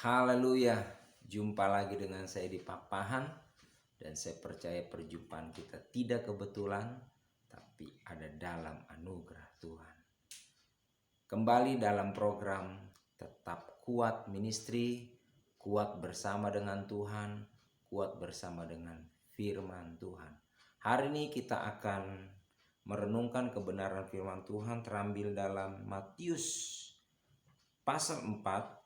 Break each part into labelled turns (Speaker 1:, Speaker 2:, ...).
Speaker 1: Haleluya, jumpa lagi dengan saya di Papahan. Dan saya percaya perjumpaan kita tidak kebetulan, tapi ada dalam anugerah Tuhan. Kembali dalam program Tetap Kuat Ministry, kuat bersama dengan Tuhan, kuat bersama dengan firman Tuhan. Hari ini kita akan merenungkan kebenaran firman Tuhan terambil dalam Matius pasal 4,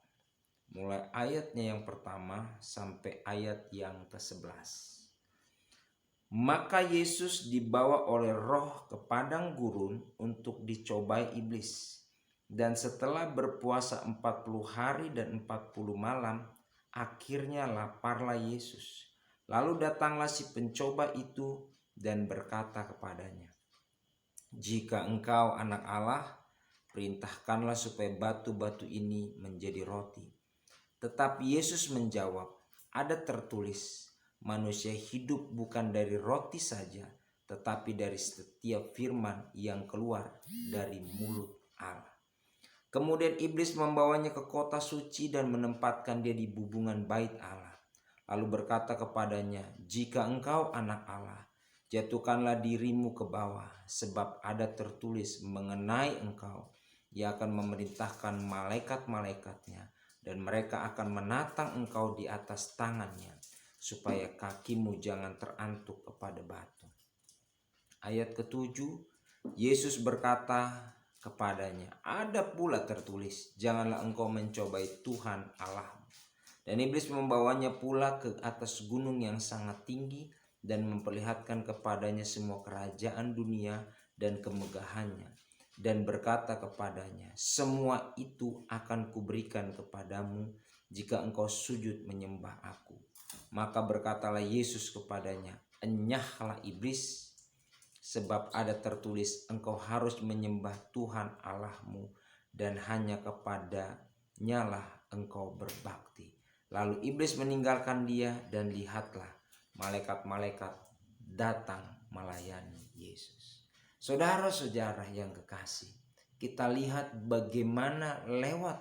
Speaker 1: mulai ayatnya yang pertama sampai ayat yang ke-11. Maka Yesus dibawa oleh Roh ke padang gurun untuk dicobai iblis. Dan setelah berpuasa 40 hari dan 40 malam, akhirnya laparlah Yesus. Lalu datanglah si pencoba itu dan berkata kepadanya, "Jika engkau anak Allah, perintahkanlah supaya batu-batu ini menjadi roti." Tetapi Yesus menjawab, "Ada tertulis, manusia hidup bukan dari roti saja, tetapi dari setiap firman yang keluar dari mulut Allah." Kemudian iblis membawanya ke kota suci dan menempatkan dia di bubungan bait Allah. Lalu berkata kepadanya, "Jika engkau anak Allah, jatuhkanlah dirimu ke bawah, sebab ada tertulis mengenai engkau, Ia akan memerintahkan malaikat-malaikatnya, dan mereka akan menatang engkau di atas tangannya, supaya kakimu jangan terantuk kepada batu." Ayat ke-7, Yesus berkata kepadanya, "Ada pula tertulis, janganlah engkau mencobai Tuhan Allahmu." Dan iblis membawanya pula ke atas gunung yang sangat tinggi dan memperlihatkan kepadanya semua kerajaan dunia dan kemegahannya, dan berkata kepadanya, "Semua itu akan kuberikan kepadamu jika engkau sujud menyembah aku." Maka berkatalah Yesus kepadanya, "Enyahlah iblis, sebab ada tertulis, engkau harus menyembah Tuhan Allahmu, dan hanya kepadanya lah engkau berbakti." Lalu iblis meninggalkan dia, dan lihatlah, malaikat-malaikat datang melayani Yesus. Saudara-saudara yang kekasih, kita lihat bagaimana lewat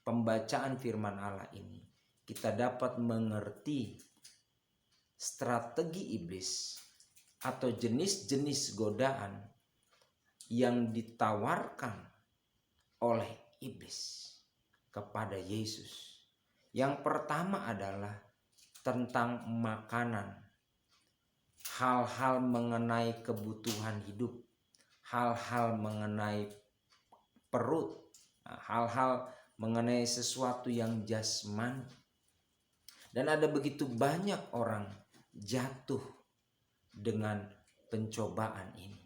Speaker 1: pembacaan firman Allah ini kita dapat mengerti strategi iblis atau jenis-jenis godaan yang ditawarkan oleh iblis kepada Yesus. Yang pertama adalah tentang makanan, hal-hal mengenai kebutuhan hidup, hal-hal mengenai perut, hal-hal mengenai sesuatu yang jasmani. Dan ada begitu banyak orang jatuh dengan pencobaan ini.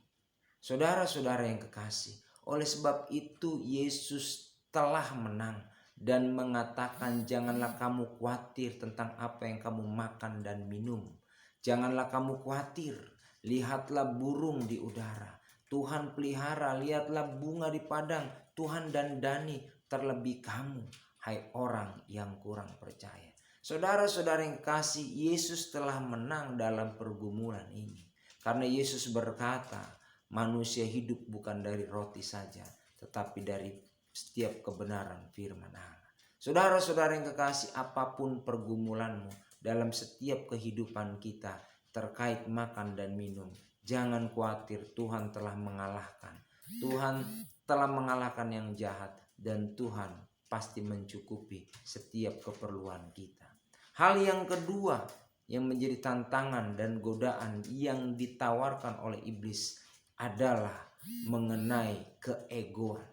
Speaker 1: Saudara-saudara yang kekasih, oleh sebab itu Yesus telah menang dan mengatakan, "Janganlah kamu khawatir tentang apa yang kamu makan dan minum. Janganlah kamu khawatir, lihatlah burung di udara, Tuhan pelihara, lihatlah bunga di padang, Tuhan dandani, terlebih kamu, hai orang yang kurang percaya." Saudara-saudara yang kasih, Yesus telah menang dalam pergumulan ini. Karena Yesus berkata, manusia hidup bukan dari roti saja, tetapi dari setiap kebenaran firman Allah. Saudara-saudara yang kekasih, apapun pergumulanmu dalam setiap kehidupan kita terkait makan dan minum, jangan khawatir, Tuhan telah mengalahkan. Tuhan telah mengalahkan yang jahat, dan Tuhan pasti mencukupi setiap keperluan kita. Hal yang kedua yang menjadi tantangan dan godaan yang ditawarkan oleh iblis adalah mengenai keegoan.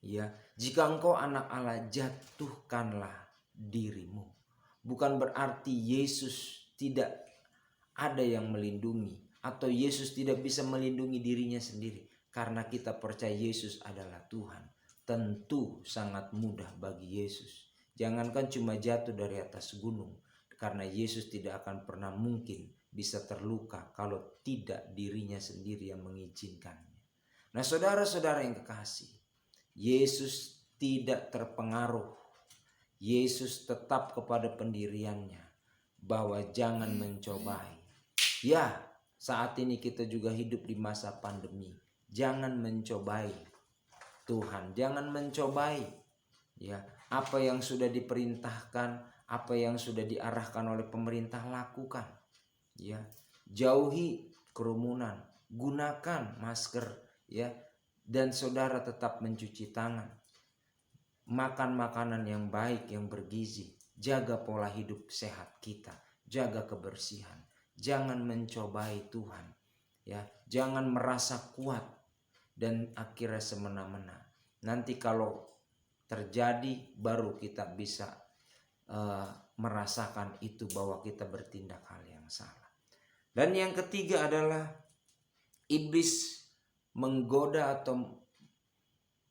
Speaker 1: Ya, jika engkau anak Allah, jatuhkanlah dirimu. Bukan berarti Yesus tidak ada yang melindungi, atau Yesus tidak bisa melindungi dirinya sendiri. Karena kita percaya Yesus adalah Tuhan, tentu sangat mudah bagi Yesus. Jangankan cuma jatuh dari atas gunung, karena Yesus tidak akan pernah mungkin bisa terluka kalau tidak dirinya sendiri yang mengizinkannya. Nah, saudara-saudara yang kekasih, Yesus tidak terpengaruh. Yesus tetap kepada pendiriannya bahwa jangan mencobai. Ya, saat ini kita juga hidup di masa pandemi. Jangan mencobai Tuhan, jangan mencobai Ya, apa yang sudah diperintahkan, apa yang sudah diarahkan oleh pemerintah lakukan. Ya, jauhi kerumunan, gunakan masker, ya, dan saudara tetap mencuci tangan. Makan makanan yang baik, yang bergizi, jaga pola hidup sehat kita, jaga kebersihan. Jangan mencobai Tuhan, ya, jangan merasa kuat dan akhirnya semena-mena. Nanti kalau terjadi baru kita bisa merasakan itu bahwa kita bertindak hal yang salah. Dan yang ketiga adalah iblis menggoda atau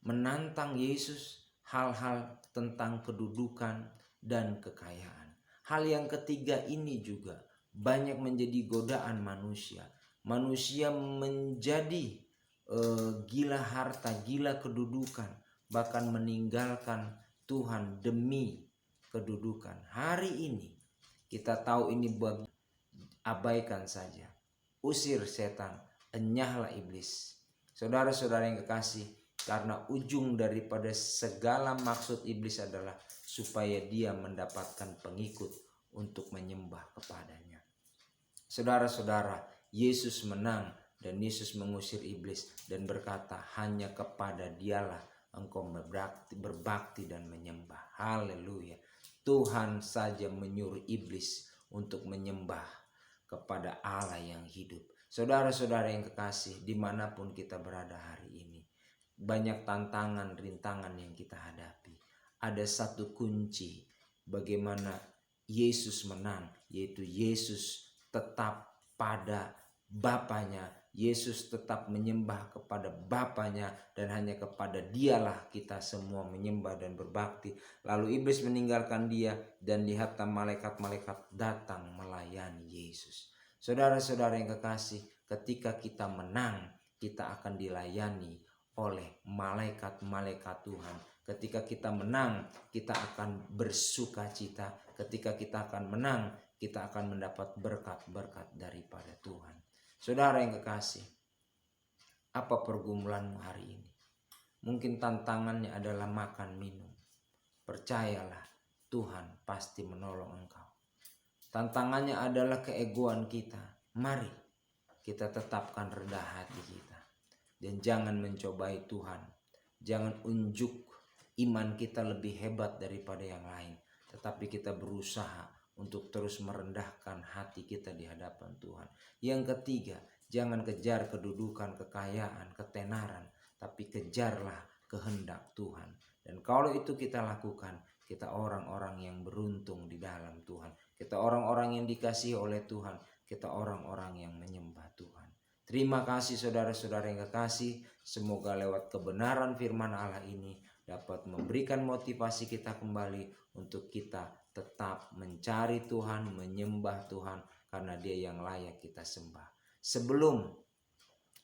Speaker 1: menantang Yesus hal-hal tentang kedudukan dan kekayaan. Hal yang ketiga ini juga banyak menjadi godaan manusia. Manusia menjadi gila harta, gila kedudukan, bahkan meninggalkan Tuhan demi kedudukan. Hari ini kita tahu ini abaikan saja. Usir setan, enyahlah iblis. Saudara-saudara yang kekasih, karena ujung daripada segala maksud iblis adalah supaya dia mendapatkan pengikut untuk menyembah kepadanya. Saudara-saudara, Yesus menang dan Yesus mengusir iblis dan berkata, hanya kepada dialah engkau berbakti dan menyembah. Haleluya. Tuhan saja menyuruh iblis untuk menyembah kepada Allah yang hidup. Saudara-saudara yang kekasih, dimanapun kita berada hari ini, banyak tantangan, rintangan yang kita hadapi. Ada satu kunci bagaimana Yesus menang, yaitu Yesus tetap pada Bapanya. Yesus tetap menyembah kepada Bapanya dan hanya kepada dialah kita semua menyembah dan berbakti. Lalu iblis meninggalkan dia dan lihatlah malaikat-malaikat datang melayani Yesus. Saudara-saudara yang kekasih, ketika kita menang, kita akan dilayani oleh malaikat-malaikat Tuhan. Ketika kita menang, kita akan bersuka cita. Ketika kita akan menang, kita akan mendapat berkat-berkat daripada Tuhan. Saudara yang kekasih, apa pergumulanmu hari ini? Mungkin tantangannya adalah makan minum. Percayalah, Tuhan pasti menolong engkau. Tantangannya adalah keegoan kita. Mari kita tetapkan rendah hati kita. Dan jangan mencobai Tuhan. Jangan unjuk iman kita lebih hebat daripada yang lain. Tetapi kita berusaha untuk terus merendahkan hati kita di hadapan Tuhan. Yang ketiga, jangan kejar kedudukan, kekayaan, ketenaran. Tapi kejarlah kehendak Tuhan. Dan kalau itu kita lakukan, kita orang-orang yang beruntung di dalam Tuhan. Kita orang-orang yang dikasihi oleh Tuhan. Kita orang-orang yang menyembah Tuhan. Terima kasih saudara-saudara yang kekasih. Semoga lewat kebenaran firman Allah ini dapat memberikan motivasi kita kembali untuk kita tetap mencari Tuhan, menyembah Tuhan, karena Dia yang layak kita sembah. Sebelum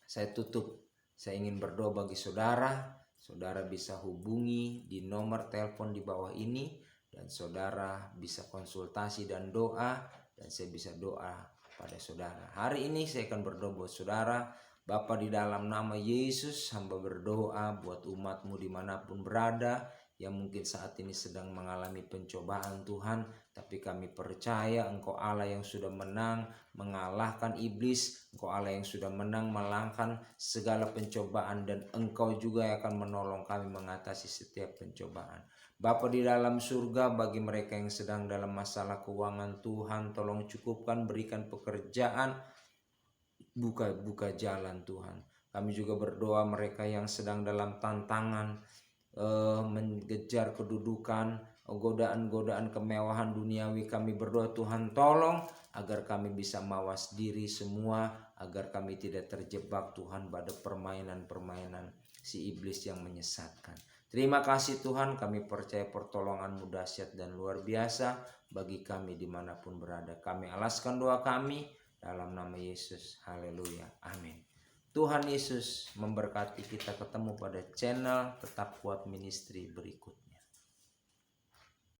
Speaker 1: saya tutup, saya ingin berdoa bagi saudara. Saudara bisa hubungi di nomor telepon di bawah ini, dan saudara bisa konsultasi dan doa, dan saya bisa doa pada saudara. Hari ini saya akan berdoa buat saudara. Bapa, di dalam nama Yesus, hamba berdoa buat umatmu dimanapun berada, yang mungkin saat ini sedang mengalami pencobaan Tuhan. Tapi kami percaya Engkau Allah yang sudah menang mengalahkan iblis. Engkau Allah yang sudah menang melangkan segala pencobaan, dan Engkau juga yang akan menolong kami mengatasi setiap pencobaan. Bapa di dalam surga, bagi mereka yang sedang dalam masalah keuangan, Tuhan tolong cukupkan, berikan pekerjaan, buka jalan Tuhan. Kami juga berdoa mereka yang sedang dalam tantangan, mengejar kedudukan, godaan-godaan kemewahan duniawi, kami berdoa Tuhan tolong agar kami bisa mawas diri semua, agar kami tidak terjebak Tuhan pada permainan-permainan si iblis yang menyesatkan. Terima kasih Tuhan, kami percaya pertolongan-Mu dahsyat dan luar biasa bagi kami dimanapun berada. Kami alaskan doa kami dalam nama Yesus. Haleluya. Amin. Tuhan Yesus memberkati. Kita ketemu pada channel Tetap Kuat Ministry berikut.